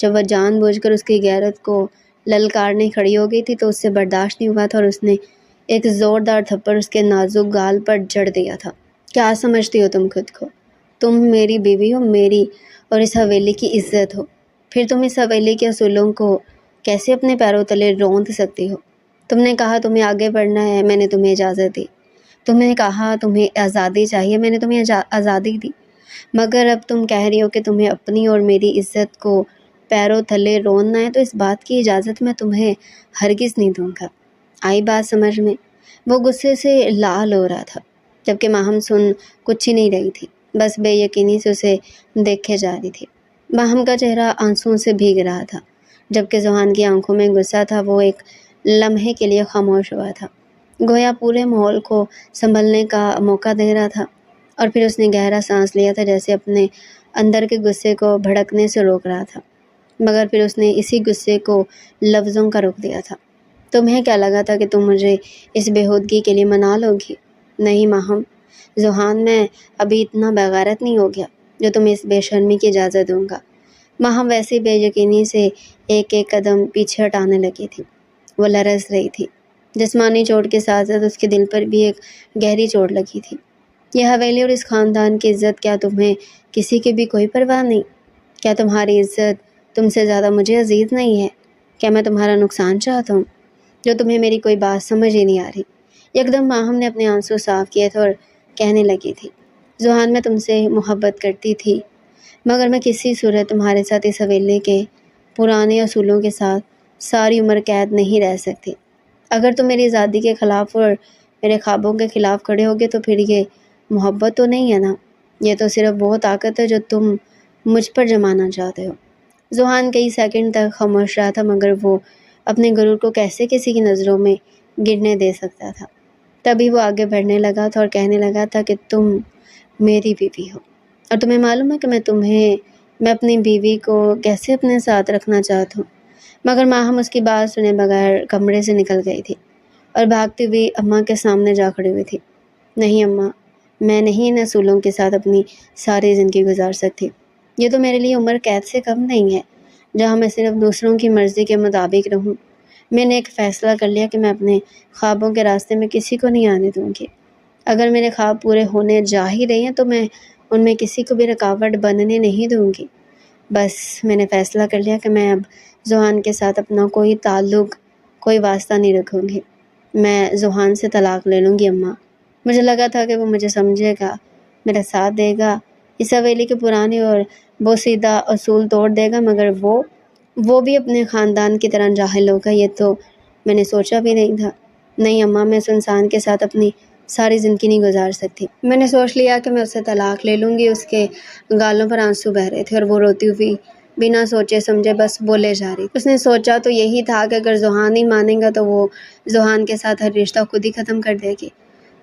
جب وہ جان بوجھ کر اس کی غیرت کو للکارنے کھڑی ہو گئی تھی تو اس سے برداشت نہیں ہوا تھا اور اس نے ایک زوردار تھپڑ اس کے نازک گال پر جڑ دیا تھا۔ کیا سمجھتی ہو تم خود کو؟ تم میری بیوی ہو، میری اور اس حویلی کی عزت ہو، پھر تم اس حویلی کے اصولوں کو کیسے اپنے پیروں تلے روند سکتی ہو؟ تم نے کہا تمہیں آگے بڑھنا ہے، میں نے تمہیں اجازت دی۔ تم نے کہا تمہیں آزادی چاہیے، میں نے تمہیں آزادی دی، مگر اب تم کہہ رہی ہو کہ تمہیں اپنی اور میری عزت کو پیروں تلے روننا ہے، تو اس بات کی اجازت میں تمہیں ہرگز نہیں دوں گا۔ آئی بات سمجھ میں؟ وہ غصے سے لال ہو رہا تھا، جبکہ ماہم سن کچھ ہی نہیں رہی تھی، بس بے یقینی سے اسے دیکھے جا رہی تھی۔ ماہم کا چہرہ آنسوؤں سے بھیگ رہا تھا، جبکہ ذوحان کی آنکھوں میں غصہ تھا۔ وہ ایک لمحے کے لیے خاموش ہوا تھا، گویا پورے ماحول کو سنبھلنے کا موقع دے رہا تھا، اور پھر اس نے گہرا سانس لیا تھا، جیسے اپنے اندر کے غصے کو بھڑکنے سے روک رہا تھا، مگر پھر اس نے اسی غصے کو لفظوں کا روک دیا تھا۔ تمہیں کیا لگا تھا کہ تم مجھے اس بےہودگی کے لیے منا لو گی؟ نہیں ماہم، ذوحان، میں ابھی اتنا بغیرت نہیں ہو گیا جو تمہیں اس بے شرمی کی اجازت دوں گا۔ ماہم ویسے بے یقینی سے ایک ایک قدم پیچھے ہٹانے لگی تھی، وہ لرز رہی تھی۔ جسمانی چوٹ کے ساتھ ساتھ اس کے دل پر بھی ایک گہری چوٹ لگی تھی۔ یہ حویلی اور اس خاندان کی عزت، کیا تمہیں کسی کی بھی کوئی پرواہ نہیں؟ کیا تمہاری عزت تم سے زیادہ مجھے عزیز نہیں ہے؟ کیا میں تمہارا نقصان چاہتا ہوں؟ جو تمہیں میری کوئی بات سمجھ ہی نہیں آ رہی۔ یکدم ماہم نے اپنے آنسو صاف کیے تھے اور کہنے لگی تھی، ذوحان، میں تم سے محبت کرتی تھی، مگر میں کسی صورت تمہارے ساتھ اس حویلی کے پرانے اصولوں کے ساتھ ساری عمر قید نہیں رہ سکتی۔ اگر تم میری آزادی کے خلاف اور میرے خوابوں کے خلاف کھڑے ہوگے تو پھر یہ محبت تو نہیں ہے نا، یہ تو صرف وہ طاقت ہے جو تم مجھ پر جمانا چاہتے ہو۔ ذوحان کئی سیکنڈ تک خاموش رہا تھا، مگر وہ اپنے غرور کو کیسے کسی کی نظروں میں گرنے دے سکتا تھا۔ تبھی وہ آگے بڑھنے لگا تھا اور کہنے لگا تھا کہ تم میری بیوی ہو، اور تمہیں معلوم ہے کہ میں اپنی بیوی کو کیسے اپنے ساتھ رکھنا چاہتا ہوں۔ مگر ماہم اس کی بات سنے بغیر کمرے سے نکل گئی تھی اور بھاگتی ہوئی اماں کے سامنے جا کھڑی ہوئی تھی۔ نہیں اماں، میں نہیں ان اصولوں کے ساتھ اپنی ساری زندگی گزار سکتی۔ یہ تو میرے لیے عمر قید سے کم نہیں ہے، جہاں میں صرف دوسروں کی مرضی کے مطابق رہوں۔ میں نے ایک فیصلہ کر لیا کہ میں اپنے خوابوں کے راستے میں کسی کو نہیں آنے دوں گی۔ اگر میرے خواب پورے ہونے جا ہی رہے ہیں تو میں ان میں کسی کو بھی رکاوٹ بننے نہیں دوں گی۔ بس میں نے فیصلہ کر لیا کہ میں اب ذوحان کے ساتھ اپنا کوئی تعلق، کوئی واسطہ نہیں رکھوں گی۔ میں ذوحان سے طلاق لے لوں گی اماں۔ مجھے لگا تھا کہ وہ مجھے سمجھے گا، میرا ساتھ دے گا، اس حویلی کے پرانے اور بوسیدہ اصول توڑ دے گا، مگر وہ بھی اپنے خاندان کی طرح جاہل ہوگا۔ یہ تو میں نے سوچا بھی نہیں تھا۔ نہیں اماں، میں اس انسان کے ساتھ اپنی ساری زندگی نہیں گزار سکتی۔ میں نے سوچ لیا کہ میں اس سے طلاق لے لوں گی۔ اس کے گالوں پر آنسو بہہ رہے تھے اور وہ روتی ہوئی بنا سوچے سمجھے بس بولے جا رہی۔ اس نے سوچا تو یہی تھا کہ اگر ذوحان نہیں مانے گا تو وہ ذوحان کے ساتھ ہر رشتہ خود ہی ختم کر دے گی،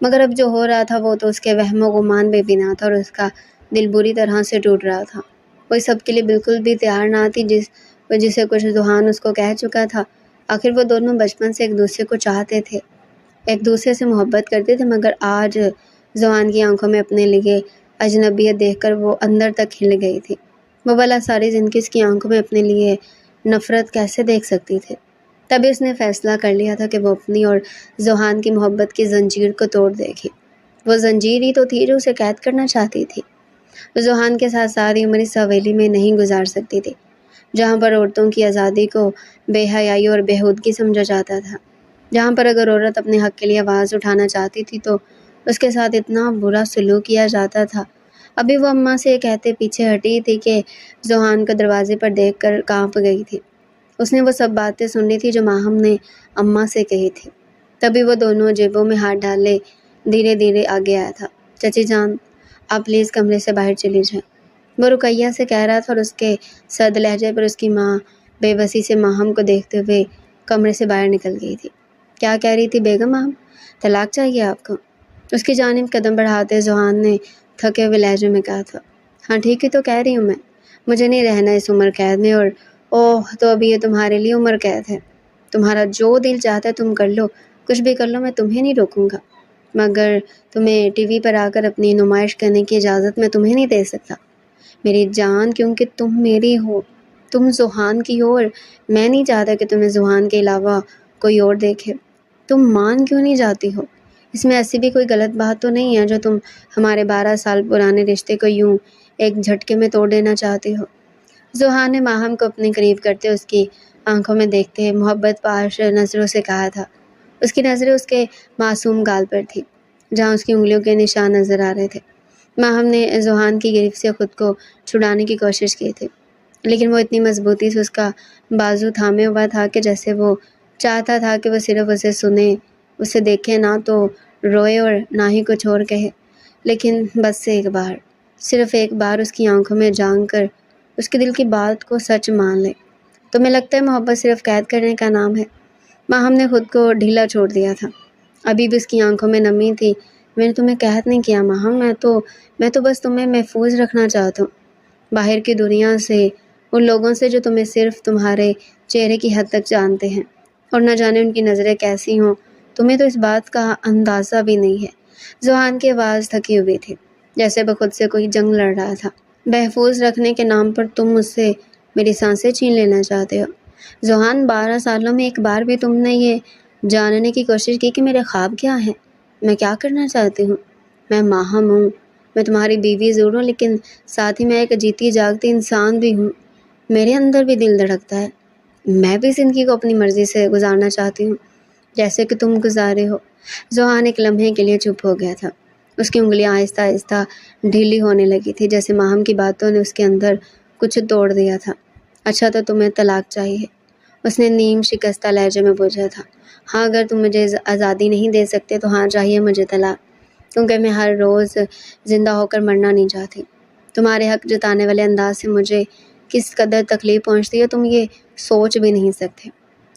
مگر اب جو ہو رہا تھا وہ تو اس کے وہم و گمان میں بھی نہ تھا اور اس کا دل بری طرح سے ٹوٹ رہا تھا۔ وہ اس سب کے لیے بالکل بھی تیار نہ تھی جسے کچھ ذوحان اس کو کہہ چکا تھا۔ آخر وہ دونوں بچپن سے ایک دوسرے کو چاہتے تھے، ایک دوسرے سے محبت کرتے تھے، مگر آج ذوحان کی آنکھوں میں اپنے لیے اجنبیت دیکھ کر وہ اندر تک ہل گئی تھی۔ وہ بھلا ساری زندگی اس کی آنکھوں میں اپنے لیے نفرت کیسے دیکھ سکتی تھی؟ تبھی اس نے فیصلہ کر لیا تھا کہ وہ اپنی اور ذوحان کی محبت کی زنجیر کو توڑ دے گی۔ وہ زنجیر ہی تو تھی جو اسے قید کرنا چاہتی تھی۔ وہ ذوحان کے ساتھ ساری عمر اس حویلی میں نہیں گزار سکتی تھی، جہاں پر عورتوں کی آزادی کو بے حیائی اور بےہودگی سمجھا جاتا تھا، جہاں پر اگر عورت اپنے حق کے لیے آواز اٹھانا چاہتی تھی تو اس کے ساتھ اتنا برا سلوک کیا جاتا تھا۔ ابھی وہ اماں سے کہتے پیچھے ہٹی تھی کہ ذوحان کو دروازے پر دیکھ کر کانپ گئی تھی۔ اس نے وہ سب باتیں سنی تھی جو ماہم نے اماں سے کہی تھی۔ تبھی وہ دونوں جیبوں میں ہاتھ ڈالے دھیرے دھیرے آگے آیا تھا۔ چچی جان، آپ پلیز کمرے سے باہر چلی جائیں، وہ رقیہ سے کہہ رہا تھا، اور اس کے سرد لہجے پر اس کی ماں بے بسی سے ماہم کو دیکھتے ہوئے کمرے سے باہر نکل گئی تھی۔ کیا کہہ رہی تھی بیگم ماہم؟ طلاق چاہیے آپ کو؟ اس کی جانب قدم بڑھاتے ذوحان نے تھکے ہوئے لہجے میں کہا تھا۔ ہاں ٹھیک ہی تو کہہ رہی ہوں میں، مجھے نہیں رہنا اس عمر قید میں، اور اوہ تو ابھی یہ تمہارے لیے عمر قید ہے۔ تمہارا جو دل چاہتا ہے تم کر لو، کچھ بھی کر لو، میں تمہیں نہیں روکوں گا، مگر تمہیں ٹی وی پر آ کر اپنی نمائش کرنے کی اجازت میں تمہیں نہیں دے سکتا۔ میری جان، کیونکہ تم میری ہو، تم زحان کی ہو، اور میں نہیں چاہتا کہ تمہیں زحان کے علاوہ کوئی اور دیکھے۔ تم مان کیوں نہیں جاتی ہو؟ اس میں ایسی بھی کوئی غلط بات تو نہیں ہے جو تم ہمارے 12 سال پرانے رشتے کو یوں ایک جھٹکے میں توڑ دینا چاہتی ہو؟ زحان نے ماہم کو اپنے قریب کرتے اس کی آنکھوں میں دیکھتے محبت پاش نظروں سے کہا تھا۔ اس کی نظریں اس کے معصوم گال پر تھی، جہاں اس کی انگلیوں کے نشان نظر آ رہے تھے۔ ماہم نے زحان کی گرفت سے خود کو چھڑانے کی کوشش کی تھی، لیکن وہ اتنی مضبوطی سے اس کا بازو تھامے ہوا تھا کہ جیسے وہ چاہتا تھا کہ وہ صرف اسے سنے، اسے دیکھے، نہ تو روئے اور نہ ہی کچھ اور کہے، لیکن بس ایک بار، صرف ایک بار اس کی آنکھوں میں جھانک کر اس کے دل کی بات کو سچ مان لے۔ تمہیں لگتا ہے محبت صرف قید کرنے کا نام ہے؟ ماہم نے خود کو ڈھیلا چھوڑ دیا تھا، ابھی بھی اس کی آنکھوں میں نمی تھی۔ میں نے تمہیں قید نہیں کیا ماہم، میں تو بس تمہیں محفوظ رکھنا چاہتا ہوں، باہر کی دنیا سے، ان لوگوں سے جو تمہیں صرف تمہارے چہرے کی حد تک جانتے ہیں، اور نہ جانے ان کی نظریں کیسی ہوں، تمہیں تو اس بات کا اندازہ بھی نہیں ہے۔ زحان کی آواز تھکی ہوئی تھی، جیسے وہ خود سے کوئی جنگ لڑ رہا تھا۔ محفوظ رکھنے کے نام پر تم مجھ سے میری سانسیں چھین لینا چاہتے ہو؟ زحان، 12 سالوں میں ایک بار بھی تم نے یہ جاننے کی کوشش کی کہ میرے خواب کیا ہیں، میں کیا کرنا چاہتی ہوں؟ میں ماہم ہوں، میں تمہاری بیوی ضرور ہوں، لیکن ساتھ ہی میں ایک جیتی جاگتی انسان بھی ہوں۔ میرے اندر بھی دل دھڑکتا ہے، میں بھی زندگی کو اپنی مرضی سے گزارنا چاہتی ہوں، جیسے کہ تم گزارے ہو۔ زحان ایک لمحے کے لیے چپ ہو گیا تھا، اس کی انگلیاں آہستہ آہستہ ڈھیلی ہونے لگی تھی، جیسے ماہم کی باتوں نے اس کے اندر کچھ توڑ دیا تھا۔ اچھا تو تمہیں طلاق چاہیے؟ اس نے نیم شکستہ لہجے میں پوچھا تھا۔ ہاں، اگر تم مجھے آزادی نہیں دے سکتے تو ہاں، چاہیے مجھے طلاق، کیونکہ میں ہر روز زندہ ہو کر مرنا نہیں چاہتی۔ تمہارے حق جتانے والے انداز سے مجھے کس قدر تکلیف پہنچتی ہے تم یہ سوچ بھی نہیں سکتے۔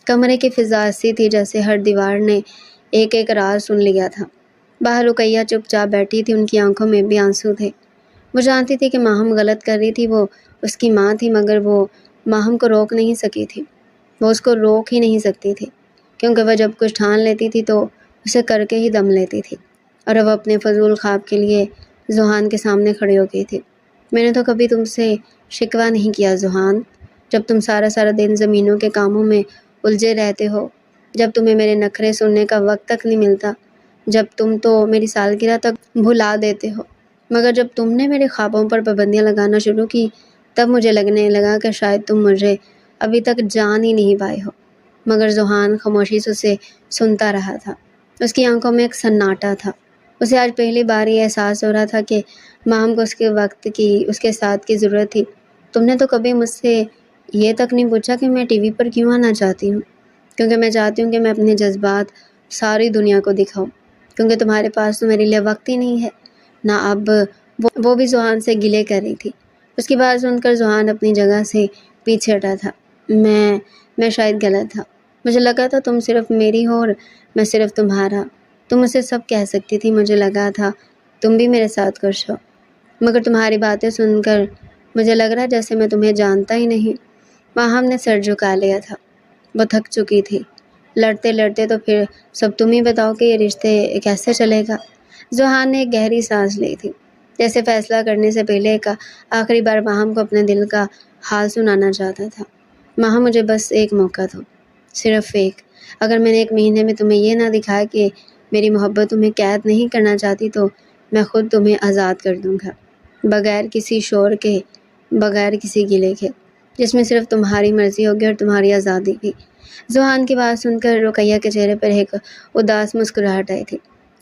کمرے کی فضا ایسی تھی جیسے ہر دیوار نے ایک ایک راز سن لیا تھا۔ باہر رقیہ چپ چاپ بیٹھی تھی، ان کی آنکھوں میں بھی آنسو تھے۔ وہ جانتی تھی کہ ماہم غلط کر رہی تھی، وہ اس کی ماں تھی، مگر وہ ماہم کو روک نہیں سکی تھی، وہ اس کو روک ہی نہیں سکتی تھی، کیونکہ وہ جب کچھ ٹھان لیتی تھی تو اسے کر کے ہی دم لیتی تھی، اور وہ اپنے فضول خواب کے لیے زحان کے سامنے کھڑی ہو گئی تھی۔ میں نے تو کبھی تم سے شکوہ نہیں کیا زحان، جب تم سارا دن زمینوں کے کاموں میں الجھے رہتے ہو، جب تمہیں میرے نخرے سننے کا وقت تک نہیں ملتا، جب تم تو میری سالگرہ تک بھلا دیتے ہو، مگر جب تم نے میرے خوابوں پر پابندیاں لگانا شروع کی، تب مجھے لگنے لگا کہ شاید تم مجھے ابھی تک جان ہی نہیں پائے ہو۔ مگر زحان خاموشی سے اسے سنتا رہا تھا، اس کی آنکھوں میں ایک سناٹا تھا۔ اسے آج پہلی بار یہ احساس ہو رہا تھا کہ ماہم کو اس کے وقت کی، اس کے ساتھ کی ضرورت تھی۔ تم نے تو کبھی مجھ سے یہ تک نہیں پوچھا کہ میں ٹی وی پر کیوں آنا چاہتی ہوں؟ کیونکہ میں چاہتی ہوں کہ میں اپنے جذبات ساری دنیا کو دکھاؤں، کیونکہ تمہارے پاس تو میرے لیے وقت ہی نہیں ہے نہ اب۔ وہ بھی زحان سے گلے کر رہی تھی۔ اس کی بات سن کر زحان اپنی جگہ سے پیچھے ہٹا تھا۔ میں شاید غلط تھا، مجھے لگا تھا تم صرف میری ہو اور میں صرف تمہارا، تم اسے سب کہہ سکتی تھی، مجھے لگا تھا تم بھی میرے ساتھ خوش ہو، مگر تمہاری باتیں سن کر مجھے لگ رہا جیسے میں تمہیں جانتا ہی نہیں۔ ماہم نے سر جھکا لیا تھا، وہ تھک چکی تھی۔ لڑتے لڑتے تو پھر سب تم ہی بتاؤ کہ یہ رشتے کیسے چلے گا؟ زحان نے ایک گہری سانس لی تھی، جیسے فیصلہ کرنے سے پہلے ایک آخری بار ماہم کو اپنے دل کا حال سنانا چاہتا تھا۔ ماہم، مجھے بس ایک موقع دو، صرف ایک۔ اگر میں نے 1 مہینے میں تمہیں یہ نہ دکھایا کہ میری محبت تمہیں قید نہیں کرنا چاہتی تو میں خود تمہیں آزاد کر دوں گا، بغیر کسی شور کے، بغیر کسی گلے کے، جس میں صرف تمہاری مرضی ہوگی اور تمہاری آزادی بھی۔ زحان کی بات سن کر رقیہ کے چہرے پر ایک اداس مسکراہٹ آئی تھی۔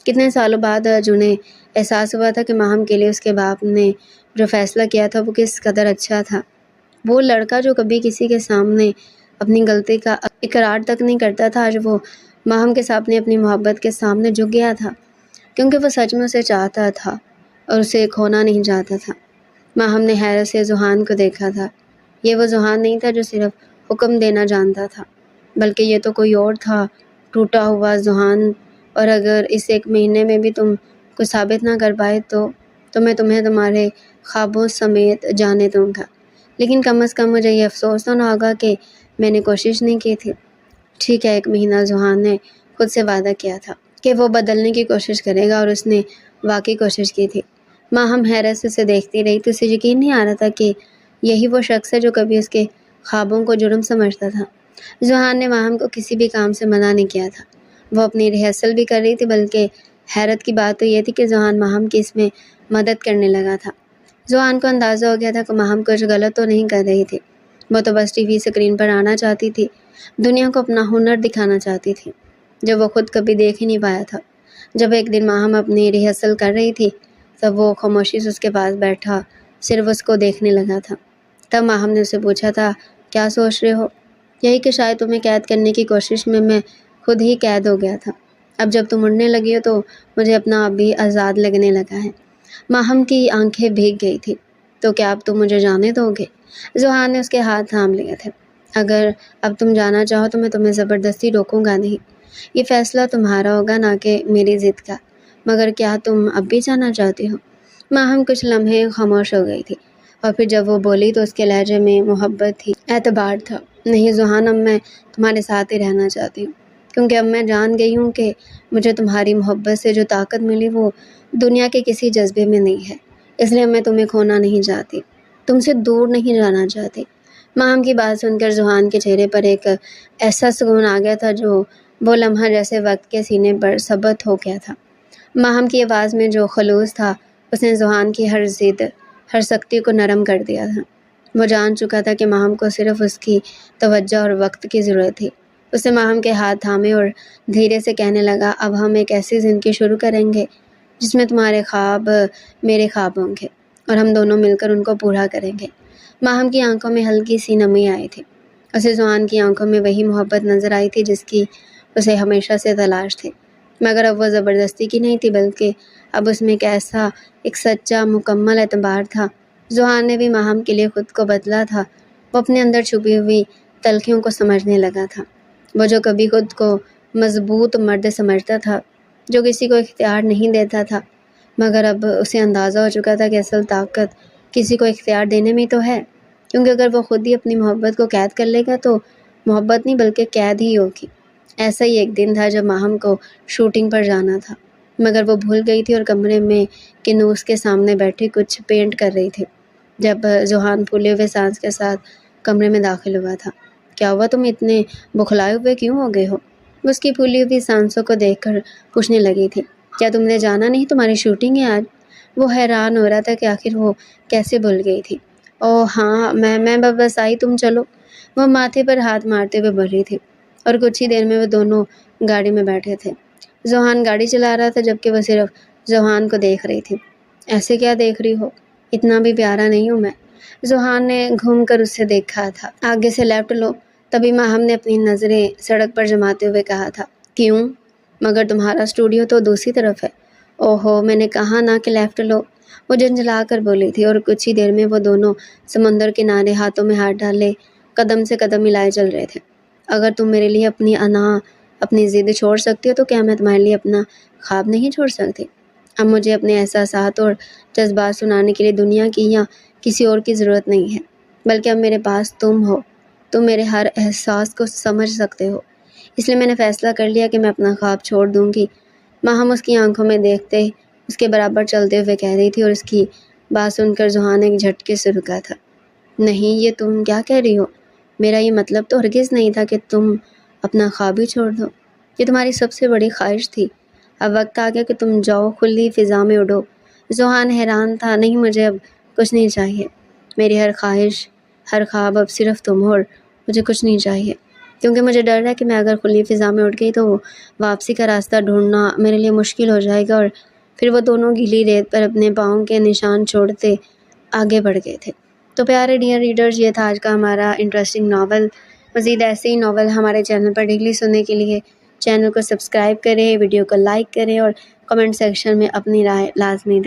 کتنے سالوں بعد آج انہیں احساس ہوا تھا کہ ماہم کے لیے اس کے باپ نے جو فیصلہ کیا تھا وہ کس قدر اچھا تھا۔ وہ لڑکا جو کبھی کسی کے سامنے اپنی غلطی کا اقرار تک نہیں کرتا تھا، آج وہ ماہم کے سامنے اپنی محبت کے سامنے جھک گیا تھا، کیونکہ وہ سچ میں اسے چاہتا تھا اور اسے کھونا نہیں چاہتا تھا۔ ماہم نے حیرت سے زحان کو دیکھا تھا۔ یہ وہ زحان نہیں تھا جو صرف حکم دینا جانتا تھا، بلکہ یہ تو کوئی اور تھا، ٹوٹا ہوا زحان۔ اور اگر اس 1 مہینے میں بھی تم کچھ ثابت نہ کر پائے تو میں تمہیں تمہارے خوابوں سمیت جانے دوں گا، لیکن کم از کم مجھے یہ افسوس تو نہ ہوگا کہ میں نے کوشش نہیں کی تھی۔ ٹھیک ہے، 1 مہینہ زحان نے خود سے وعدہ کیا تھا کہ وہ بدلنے کی کوشش کرے گا، اور اس نے واقعی کوشش کی تھی۔ ماہم حیرت سے اسے دیکھتی رہی تو اسے یقین نہیں آ رہا تھا کہ یہی وہ شخص ہے جو کبھی اس کے خوابوں کو جرم سمجھتا تھا۔ ذوحان نے ماہم کو کسی بھی کام سے منع نہیں کیا تھا، وہ اپنی ریہرسل بھی کر رہی تھی، بلکہ حیرت کی بات تو یہ تھی کہ ذوحان ماہم کی اس میں مدد کرنے لگا تھا۔ ذوحان کو اندازہ ہو گیا تھا کہ ماہم کچھ غلط تو نہیں کر رہی تھی، وہ تو بس ٹی وی اسکرین پر آنا چاہتی تھی، دنیا کو اپنا ہنر دکھانا چاہتی تھی جو وہ خود کبھی دیکھ ہی نہیں پایا تھا۔ جب ایک دن ماہم اپنی ریہرسل کر رہی تھی تب وہ خاموشی سے اس کے پاس بیٹھا صرف اس کو دیکھنے لگا تھا۔ تب ماہم نے اسے پوچھا تھا، کیا سوچ رہے ہو؟ یہی کہ شاید تمہیں قید کرنے کی کوشش میں خود ہی قید ہو گیا تھا، اب جب تم اڑنے لگی ہو تو مجھے اپنا آپ بھی آزاد لگنے لگا ہے۔ ماہم کی آنکھیں بھیگ گئی تھی۔ تو کیا اب تم مجھے جانے دو گے؟ ذوحان نے اس کے ہاتھ تھام لیے تھے۔ اگر اب تم جانا چاہو تو میں تمہیں زبردستی روکوں گا نہیں، یہ فیصلہ تمہارا ہوگا نہ کہ میری ضد کا، مگر کیا تم اب بھی جانا چاہتی ہو؟ ماہم کچھ لمحے خاموش ہو گئی تھی اور پھر جب وہ بولی تو اس کے لہجے میں محبت تھی، اعتبار تھا۔ نہیں ذوحان، اب میں تمہارے ساتھ ہی رہنا چاہتی ہوں، کیونکہ اب میں جان گئی ہوں کہ مجھے تمہاری محبت سے جو طاقت ملی وہ دنیا کے کسی جذبے میں نہیں ہے، اس لیے میں تمہیں کھونا نہیں چاہتی، تم سے دور نہیں جانا چاہتی۔ ماہم کی بات سن کر ذوحان کے چہرے پر ایک ایسا سکون آ گیا تھا جو وہ لمحہ جیسے وقت کے سینے پر ثبت ہو گیا تھا۔ ماہم کی آواز میں جو خلوص تھا اس نے ذوحان کی ہر ضد، ہر سختی کو نرم کر دیا تھا۔ وہ جان چکا تھا کہ ماہم کو صرف اس کی توجہ اور وقت کی ضرورت تھی۔ اس نے ماہم کے ہاتھ تھامے اور دھیرے سے کہنے لگا، اب ہم ایک ایسی زندگی شروع کریں گے جس میں تمہارے خواب میرے خواب ہوں گے اور ہم دونوں مل کر ان کو پورا کریں گے۔ ماہم کی آنکھوں میں ہلکی سی نمی آئی تھی، اسے ذوحان کی آنکھوں میں وہی محبت نظر آئی تھی جس کی اسے ہمیشہ سے تلاش تھی، مگر اب وہ زبردستی کی نہیں تھی، بلکہ اب اس میں ایک سچا مکمل اعتبار تھا۔ ذوحان نے بھی ماہم کے لیے خود کو بدلا تھا، وہ اپنے اندر چھپی ہوئی تلخیوں کو سمجھنے لگا تھا۔ وہ جو کبھی خود کو مضبوط مرد سمجھتا تھا، جو کسی کو اختیار نہیں دیتا تھا، مگر اب اسے اندازہ ہو چکا تھا کہ اصل طاقت کسی کو اختیار دینے میں تو ہے، کیونکہ اگر وہ خود ہی اپنی محبت کو قید کر لے گا تو محبت نہیں بلکہ قید ہی ہوگی۔ ایسا ہی ایک دن تھا جب ماہم کو شوٹنگ پر جانا تھا، مگر وہ بھول گئی تھی اور کمرے میں کنوس کے سامنے بیٹھی کچھ پینٹ کر رہی تھی جب ذوحان پھولے ہوئے سانس کے ساتھ کمرے میں داخل ہوا تھا۔ کیا ہوا، تم اتنے بخلائے ہوئے کیوں ہو گئے ہو؟ وہ اس کی پھولی ہوئی سانسوں کو دیکھ کر پوچھنے لگی تھی۔ کیا تم نے جانا نہیں؟ تمہاری شوٹنگ ہے آج؟ وہ حیران ہو رہا تھا کہ آخر وہ کیسے بھول گئی تھی۔ اوہ ہاں، میں بس آئی، تم چلو، وہ ماتھے پر ہاتھ مارتے ہوئے بول رہی تھی، اور کچھ ہی دیر میں وہ دونوں گاڑی میں بیٹھے تھے۔ ذوحان گاڑی چلا رہا تھا جبکہ وہ صرف ذوحان کو دیکھ رہی تھی۔ ایسے کیا دیکھ رہی ہو؟ اتنا بھی پیارا نہیں ہوں میں؟ ذوحان نے گھوم کر اسے دیکھا تھا۔ آگے سے لیفٹ لو۔ تبھی ماہم نے اپنی نظریں سڑک پر جماتے ہوئے کہا تھا۔ کیوں؟ مگر تمہارا اسٹوڈیو تو دوسری طرف ہے۔ اوہو، میں نے کہا نا کہ لیفٹ لو، وہ جھنجھلا کر بولی تھی، اور کچھ ہی دیر میں وہ دونوں سمندر کنارے ہاتھوں میں ہاتھ ڈالے قدم سے قدم ملائے چل رہے تھے۔ اگر تم میرے لیے اپنی انا، اپنی ضد چھوڑ سکتی ہو تو کیا میں تمہارے لیے اپنا خواب نہیں چھوڑ سکتی؟ اب مجھے اپنے احساسات اور جذبات سنانے کے لیے دنیا کی یا کسی اور کی ضرورت نہیں ہے، بلکہ اب میرے پاس تم ہو، تم میرے ہر احساس کو سمجھ سکتے ہو، اس لیے میں نے فیصلہ کر لیا کہ میں اپنا خواب چھوڑ دوں گی۔ ماہم اس کی آنکھوں میں دیکھتے اس کے برابر چلتے ہوئے کہہ رہی تھی، اور اس کی بات سن کر ذوحان ایک جھٹکے سے رکا تھا۔ نہیں، یہ تم کیا کہہ رہی ہو؟ میرا یہ مطلب تو ہرگز نہیں تھا کہ تم اپنا خواب ہی چھوڑ دو، یہ تمہاری سب سے بڑی خواہش تھی، اب وقت آ گیا کہ تم جاؤ، کھلی فضا میں اڑو۔ ذوحان حیران تھا۔ نہیں، مجھے اب کچھ نہیں چاہیے، میری ہر خواہش، ہر خواب اب صرف تم ہو، اور مجھے کچھ نہیں چاہیے، کیونکہ مجھے ڈر ہے کہ میں اگر کھلی فضا میں اڑ گئی تو واپسی کا راستہ ڈھونڈنا میرے لیے مشکل ہو جائے گا۔ اور پھر وہ دونوں گیلی ریت پر اپنے پاؤں کے نشان چھوڑتے آگے بڑھ گئے تھے۔ تو پیارے ڈیئر ریڈرز، یہ تھا آج کا ہمارا انٹرسٹنگ ناول۔ مزید ایسے ہی ناول ہمارے چینل پر ڈیلی سننے کے لیے چینل کو سبسکرائب کریں، ویڈیو کو لائک کریں اور کمنٹ سیکشن میں اپنی رائے لازمی دیں۔